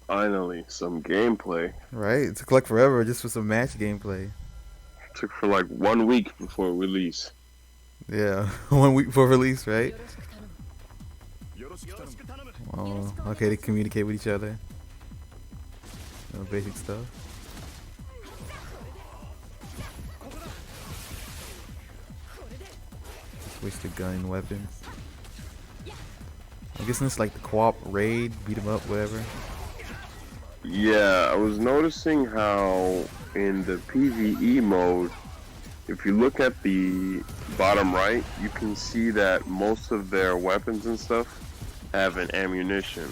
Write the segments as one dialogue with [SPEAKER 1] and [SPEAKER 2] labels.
[SPEAKER 1] Finally, some gameplay.
[SPEAKER 2] Right? It took like forever just for some match gameplay.
[SPEAKER 1] Took for like 1 week before release.
[SPEAKER 2] Yeah, 1 week before release, right? Oh, okay, they communicate with each other. Basic stuff. Switch to gun weapons. I'm guessing it's like the co-op raid, beat 'em up, whatever.
[SPEAKER 1] Yeah, I was noticing how in the PvE mode, if you look at the bottom right, you can see that most of their weapons and stuff have an ammunition.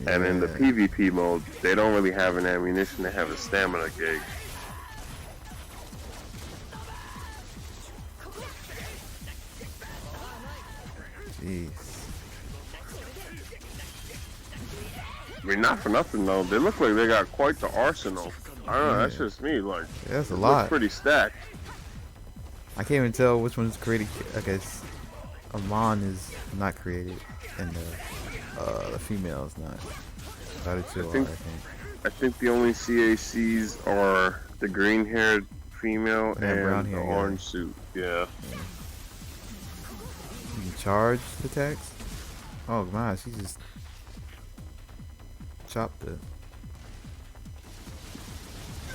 [SPEAKER 1] And in the
[SPEAKER 2] Yeah.
[SPEAKER 1] PvP mode, they don't really have an ammunition, they have a stamina gauge.
[SPEAKER 2] Jeez.
[SPEAKER 1] I mean, not for nothing though, they look like they got quite the arsenal. I don't know,
[SPEAKER 2] Yeah.
[SPEAKER 1] that's just me, like,
[SPEAKER 2] Yeah, that's a
[SPEAKER 1] it looks
[SPEAKER 2] lot.
[SPEAKER 1] pretty stacked.
[SPEAKER 2] I can't even tell which one's created. I guess Amon is not created, and the female is not. The other two
[SPEAKER 1] I
[SPEAKER 2] are, I
[SPEAKER 1] think
[SPEAKER 2] think.
[SPEAKER 1] I think the only CACs are the green-haired female
[SPEAKER 2] Yeah, brown
[SPEAKER 1] and the
[SPEAKER 2] hair guy.
[SPEAKER 1] orange suit. Yeah.
[SPEAKER 2] You can charge attacks. Oh my, she just chopped it.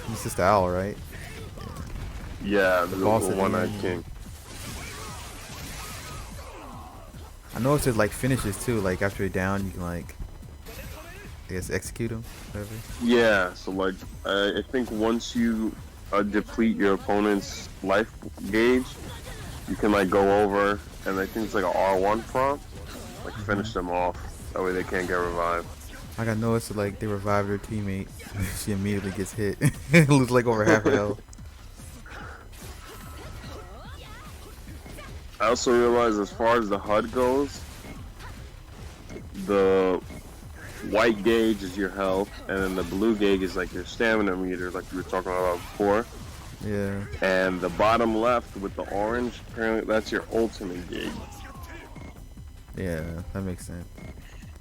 [SPEAKER 2] He's just the owl, right?
[SPEAKER 1] Yeah,
[SPEAKER 2] The
[SPEAKER 1] the
[SPEAKER 2] boss at the
[SPEAKER 1] one-eyed
[SPEAKER 2] end.
[SPEAKER 1] king.
[SPEAKER 2] I know it's just like finishes too. Like after you're down, you can like, I guess execute them, whatever.
[SPEAKER 1] Yeah, so like I think once you deplete your opponent's life gauge, you can like go over and I think it's like a R1 prompt, like finish them off. That way they can't get revived.
[SPEAKER 2] I got noticed that like they revive their teammate. She immediately gets hit. Loses like over half her health.
[SPEAKER 1] I also realized as far as the HUD goes, the white gauge is your health, and then the blue gauge is like your stamina meter, like we were talking about before.
[SPEAKER 2] Yeah.
[SPEAKER 1] And the bottom left with the orange, apparently that's your ultimate gauge.
[SPEAKER 2] Yeah, that makes sense.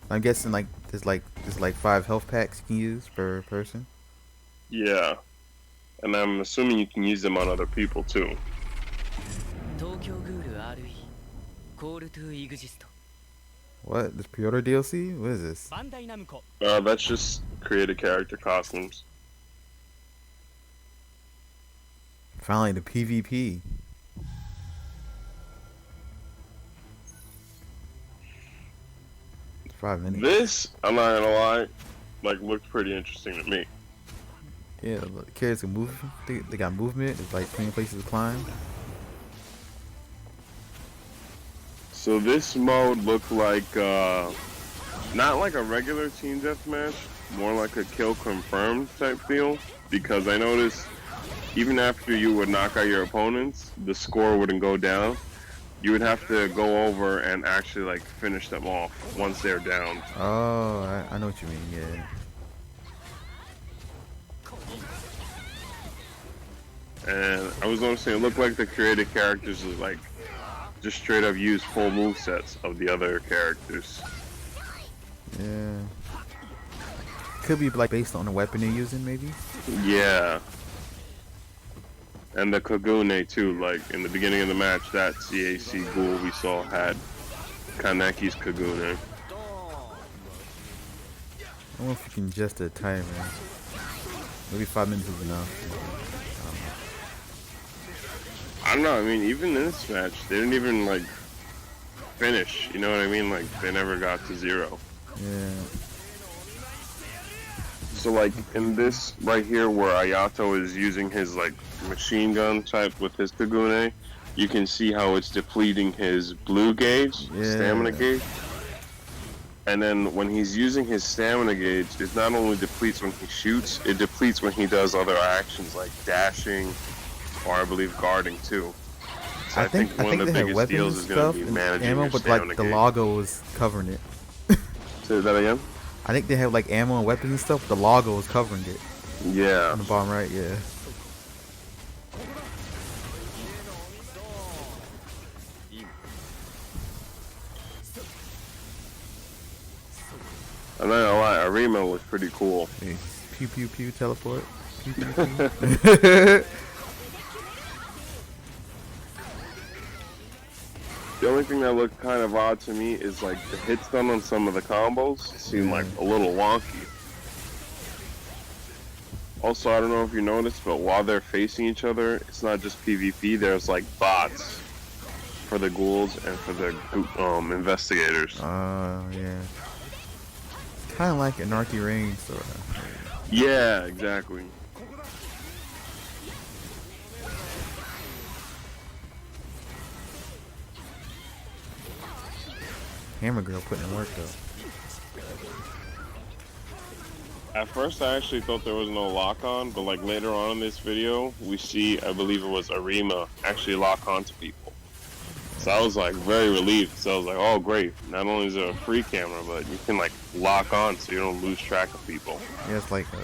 [SPEAKER 2] I'm guessing like there's like 5 health packs you can use per person.
[SPEAKER 1] Yeah, and I'm assuming you can use them on other people too.
[SPEAKER 3] 東京グール RE コールトゥイグジスト
[SPEAKER 2] What? This pre-order DLC? What is this?
[SPEAKER 3] バンダイナムコ
[SPEAKER 1] That's just created character costumes.
[SPEAKER 2] Finally, the PvP. It's 5 minutes.
[SPEAKER 1] This, I'm not gonna lie, like looked pretty interesting to me.
[SPEAKER 2] Yeah, the characters can move. They got movement. It's like plenty of places to climb.
[SPEAKER 1] So this mode looked like not like a regular team deathmatch, more like a kill confirmed type deal. Because I noticed even after you would knock out your opponents, the score wouldn't go down. You would have to go over and actually like finish them off once they're down.
[SPEAKER 2] Oh, I know what you mean. Yeah.
[SPEAKER 1] And I was noticing it looked like the created characters is like just straight up use full move sets of the other characters.
[SPEAKER 2] Yeah. Could be like based on the weapon they're using, maybe.
[SPEAKER 1] Yeah. And the Kagune too, like in the beginning of the match, that CAC Ghoul we saw had Kaneki's Kagune.
[SPEAKER 2] I wonder if you can adjust the timer. Maybe 5 minutes is enough.
[SPEAKER 1] I don't know, I mean, even in this match, they didn't even like finish, you know what I mean? Like, they never got to 0.
[SPEAKER 2] Yeah.
[SPEAKER 1] So like in this right here where Ayato is using his like machine gun type with his Kagune, you can see how it's depleting his blue gauge, stamina gauge. And then when he's using his stamina gauge, it not only depletes when he shoots, it depletes when he does other actions like dashing or I believe guarding too. So I think one of the
[SPEAKER 2] they had
[SPEAKER 1] biggest
[SPEAKER 2] weapons
[SPEAKER 1] deals
[SPEAKER 2] and
[SPEAKER 1] is going
[SPEAKER 2] stuff
[SPEAKER 1] to be
[SPEAKER 2] and
[SPEAKER 1] managing
[SPEAKER 2] ammo,
[SPEAKER 1] your
[SPEAKER 2] but
[SPEAKER 1] stamina
[SPEAKER 2] like the
[SPEAKER 1] gauge.
[SPEAKER 2] logo was covering it.
[SPEAKER 1] Say that again?
[SPEAKER 2] I think they have like ammo and weapons and stuff, but the logo was covering it.
[SPEAKER 1] Yeah.
[SPEAKER 2] On the bottom right, yeah.
[SPEAKER 1] I'm not gonna lie, Arima was pretty cool.
[SPEAKER 2] Hey, pew pew pew teleport. Pew, pew, pew.
[SPEAKER 1] The only thing that looked kind of odd to me is like the hits done on some of the combos seem like a little wonky. Also, I don't know if you noticed, but while they're facing each other, it's not just PvP. There's like bots for the ghouls and for the investigators.
[SPEAKER 2] Yeah. Kind of like Anarchy Reigns, sort of.
[SPEAKER 1] Yeah, exactly.
[SPEAKER 2] Hammer Girl putting in work though.
[SPEAKER 1] At first, I actually thought there was no lock-on, but like later on in this video, we see, I believe it was Arima, actually lock on to people. So I was like very relieved. So I was like, oh great, not only is it a free camera, but you can like lock on so you don't lose track of people.
[SPEAKER 2] Yeah, it's like a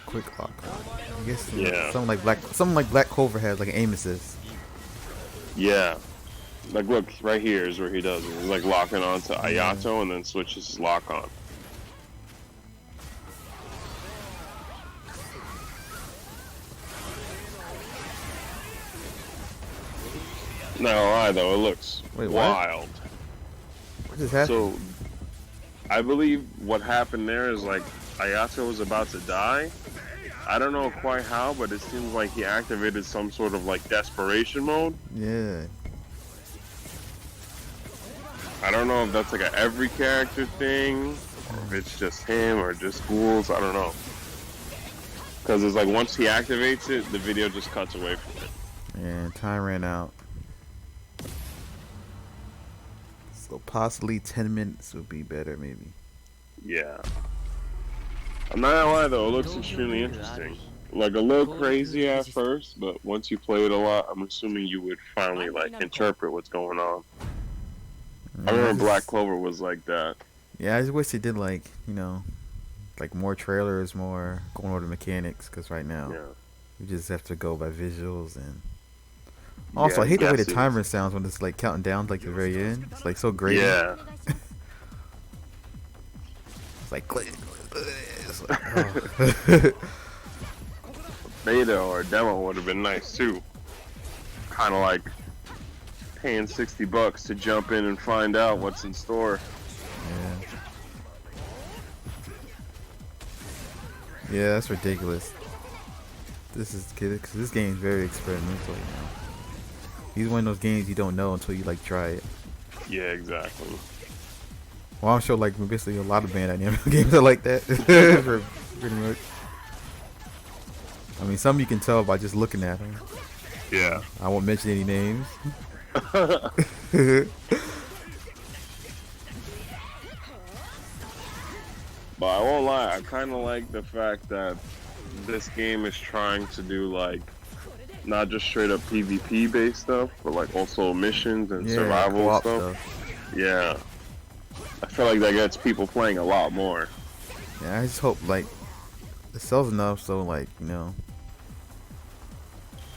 [SPEAKER 2] quick lock on. I guess
[SPEAKER 1] Yeah.
[SPEAKER 2] something like Black Clover has like an aim assist.
[SPEAKER 1] Yeah. Like look, right here is where he does it. He's like locking on to Ayato and then switches his lock on. Not gonna lie though, it looks wild.
[SPEAKER 2] What just happened?
[SPEAKER 1] So, I believe what happened there is like Ayato was about to die. I don't know quite how, but it seems like he activated some sort of like desperation mode.
[SPEAKER 2] Yeah.
[SPEAKER 1] I don't know if that's like a every character thing, or if it's just him or just ghouls. I don't know. Because it's like once he activates it, the video just cuts away from it.
[SPEAKER 2] And time ran out. So possibly 10 minutes would be better, maybe.
[SPEAKER 1] Yeah. I'm not gonna lie though, it looks extremely interesting. Like a little crazy at first, but once you play it a lot, I'm assuming you would finally like interpret what's going on. I remember Black Clover was like that.
[SPEAKER 2] Yeah, I just wish they did like, you know, like more trailers, more going over the mechanics, because right now you just have to go by visuals. And also I hate the way the timer sounds when it's like counting down to like the very end. It's like so great.
[SPEAKER 1] Yeah.
[SPEAKER 2] It's like click. It's like, oh.
[SPEAKER 1] Beta or demo would have been nice too. Kind of like paying $60 to jump in and find out what's in store.
[SPEAKER 2] Yeah, that's ridiculous. This is cause this game is very experimental, you know. He's one of those games you don't know until you like try it.
[SPEAKER 1] Yeah, exactly.
[SPEAKER 2] Well, I'm sure like basically a lot of Bandai Namco games are like that. For pretty much. I mean, some you can tell by just looking at them.
[SPEAKER 1] Yeah.
[SPEAKER 2] I won't mention any names.
[SPEAKER 1] But I won't lie, I kind of like the fact that this game is trying to do like not just straight up PvP based stuff, but like also missions and survival stuff. Yeah. I feel like that gets people playing a lot more.
[SPEAKER 2] Yeah, I just hope like it sells enough so like, you know,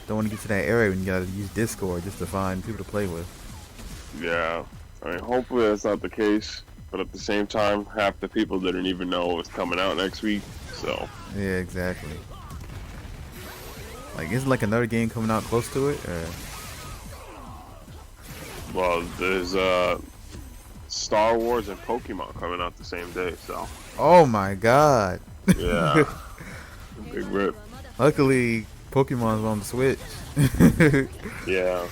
[SPEAKER 2] don't want to get to that area when you gotta use Discord just to find people to play with.
[SPEAKER 1] Yeah. I mean, hopefully that's not the case. But at the same time, half the people didn't even know it was coming out next week, so.
[SPEAKER 2] Yeah, exactly. Like, isn't like another game coming out close to it? Or?
[SPEAKER 1] Well, there's Star Wars and Pokemon coming out the same day, so.
[SPEAKER 2] Oh my god.
[SPEAKER 1] Yeah. Big rip.
[SPEAKER 2] Luckily, Pokemon's on the Switch.
[SPEAKER 1] Yeah.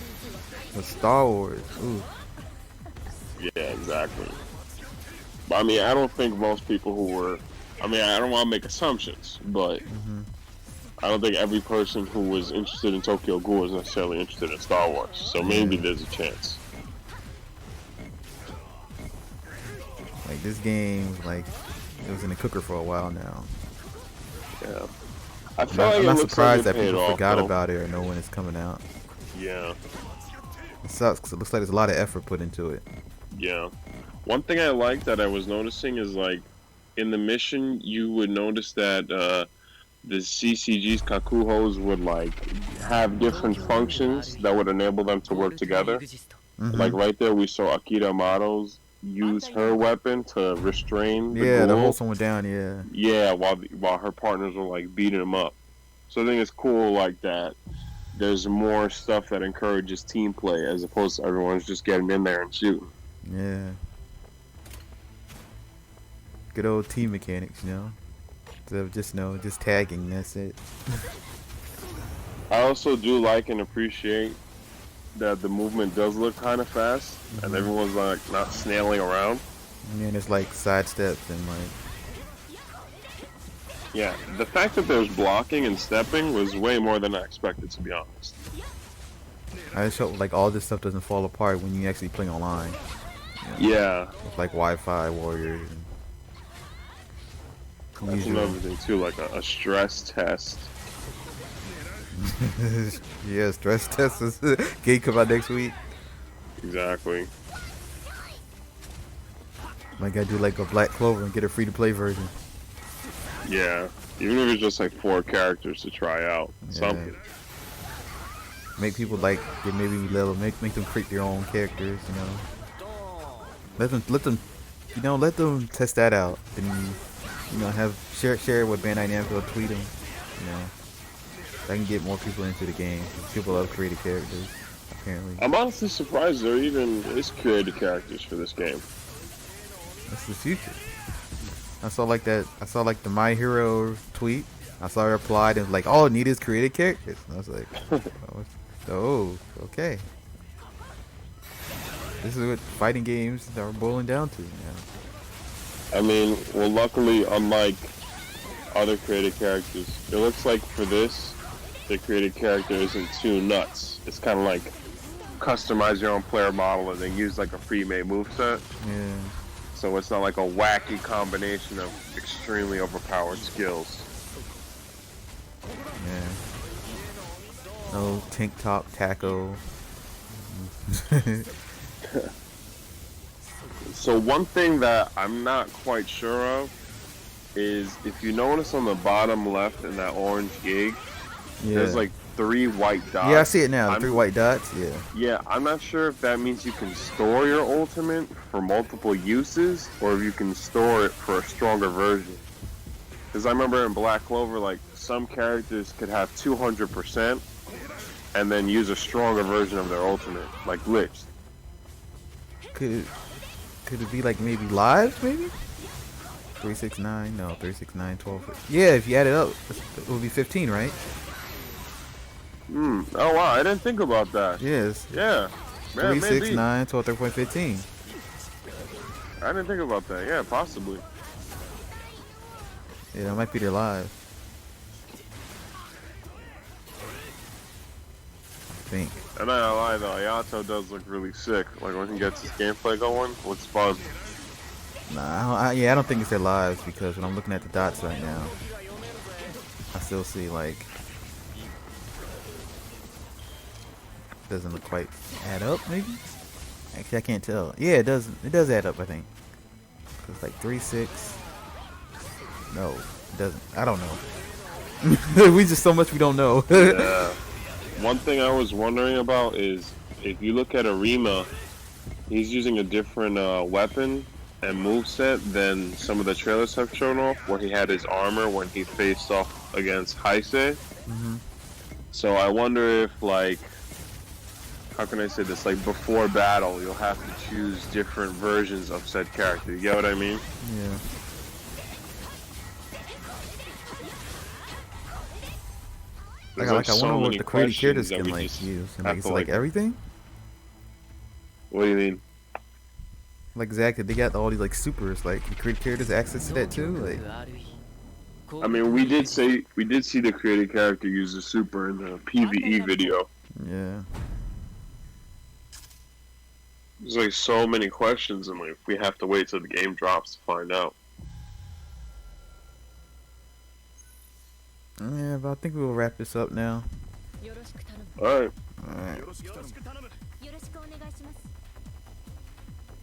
[SPEAKER 2] But Star Wars, ooh.
[SPEAKER 1] Yeah, exactly. I mean, I don't think most people who were, I mean, I don't want to make assumptions, but I don't think every person who was interested in Tokyo Ghoul is necessarily interested in Star Wars. So maybe there's a chance.
[SPEAKER 2] Like this game, like it was in the cooker for a while now.
[SPEAKER 1] Yeah, I feel like
[SPEAKER 2] I'm not
[SPEAKER 1] it looks
[SPEAKER 2] surprised
[SPEAKER 1] like
[SPEAKER 2] that people
[SPEAKER 1] off,
[SPEAKER 2] forgot
[SPEAKER 1] though.
[SPEAKER 2] about it or know when it's coming out.
[SPEAKER 1] Yeah,
[SPEAKER 2] it sucks because it looks like there's a lot of effort put into it.
[SPEAKER 1] yeah. One thing I like that I was noticing is like in the mission you would notice that the CCG's Kakuhos would like have different functions that would enable them to work together. Like right there we saw Akira Amato's use her weapon to restrain the
[SPEAKER 2] Yeah, to
[SPEAKER 1] ghoul.
[SPEAKER 2] hold someone down. Yeah.
[SPEAKER 1] Yeah, while her partners were like beating him up. So I think it's cool like that. There's more stuff that encourages team play as opposed to everyone's just getting in there and shooting.
[SPEAKER 2] Yeah. Good old team mechanics, So just tagging. That's it.
[SPEAKER 1] I also do like and appreciate that the movement does look kind of fast, and everyone's like not snailing around.
[SPEAKER 2] And it's like side steps and like.
[SPEAKER 1] Yeah, the fact that there's blocking and stepping was way more than I expected, to be honest.
[SPEAKER 2] I just hope like all this stuff doesn't fall apart when you actually play online.
[SPEAKER 1] Yeah.
[SPEAKER 2] With like Wi-Fi warriors.
[SPEAKER 1] That's another thing too, like a stress test.
[SPEAKER 2] Yeah, stress test is game come out next week.
[SPEAKER 1] Exactly.
[SPEAKER 2] Might gotta do like a Black Clover and get a free-to-play version.
[SPEAKER 1] Yeah, even if it's just like 4 characters to try out, something.
[SPEAKER 2] Make people like maybe make them create their own characters, Let them test that out, and have share it with Bandai Namco, tweet them, I can get more people into the game. People love creative characters, apparently.
[SPEAKER 1] I'm honestly surprised there even is creative characters for this game.
[SPEAKER 2] That's the future. I saw the My Hero tweet. I saw it replied and was like, all it need is creative characters. And I was like, oh, okay. This is what fighting games are boiling down to now.
[SPEAKER 1] I mean, well, luckily, unlike other creative characters, it looks like for this, the creative character isn't too nuts. It's kind of like customize your own player model and then use like a pre-made moveset.
[SPEAKER 2] Yeah.
[SPEAKER 1] So it's not like a wacky combination of extremely overpowered skills.
[SPEAKER 2] Yeah. No tank top taco.
[SPEAKER 1] So one thing that I'm not quite sure of is if you notice on the bottom left in that orange gig, there's like 3 white dots.
[SPEAKER 2] Yeah, I see it now. 3 white dots. Yeah.
[SPEAKER 1] Yeah, I'm not sure if that means you can store your ultimate for multiple uses or if you can store it for a stronger version. Because I remember in Black Clover, like some characters could have 200% and then use a stronger version of their ultimate, like glitched.
[SPEAKER 2] Could it be like maybe lives, maybe? 369, no, 369, 12. Yeah, if you add it up, it would be 15, right?
[SPEAKER 1] Oh wow, I didn't think about that.
[SPEAKER 2] Yes.
[SPEAKER 1] Yeah.
[SPEAKER 2] 369, 12, 3.15.
[SPEAKER 1] I didn't think about that. Yeah, possibly.
[SPEAKER 2] Yeah, that might be their live. I think.
[SPEAKER 1] I'm not gonna lie though, Ayato does look really sick. Like when he gets his gameplay going, looks fun.
[SPEAKER 2] Nah, I don't think it's their lives because when I'm looking at the dots right now, I still see like doesn't look quite add up. Maybe actually I can't tell. Yeah, it does. It does add up. I think it's like 3-6. No, it doesn't. I don't know. We just so much we don't know.
[SPEAKER 1] Yeah. One thing I was wondering about is if you look at Arima, he's using a different weapon and moveset than some of the trailers have shown off, where he had his armor when he faced off against Heisei. So I wonder if, like, how can I say this? Like, before battle, you'll have to choose different versions of said character. You get what I mean?
[SPEAKER 2] Yeah. Like I wonder what the creative characters can like use. And, like, it's like everything.
[SPEAKER 1] What do you mean?
[SPEAKER 2] Like exactly, they got all these like supers. Like the creative characters access to that too. Like,
[SPEAKER 1] I mean, we did see the creative character use a super in the PvE video.
[SPEAKER 2] Yeah.
[SPEAKER 1] There's like so many questions, and like we have to wait till the game drops to find out.
[SPEAKER 2] Yeah, but I think we'll wrap this up now.
[SPEAKER 1] All right.
[SPEAKER 2] All right.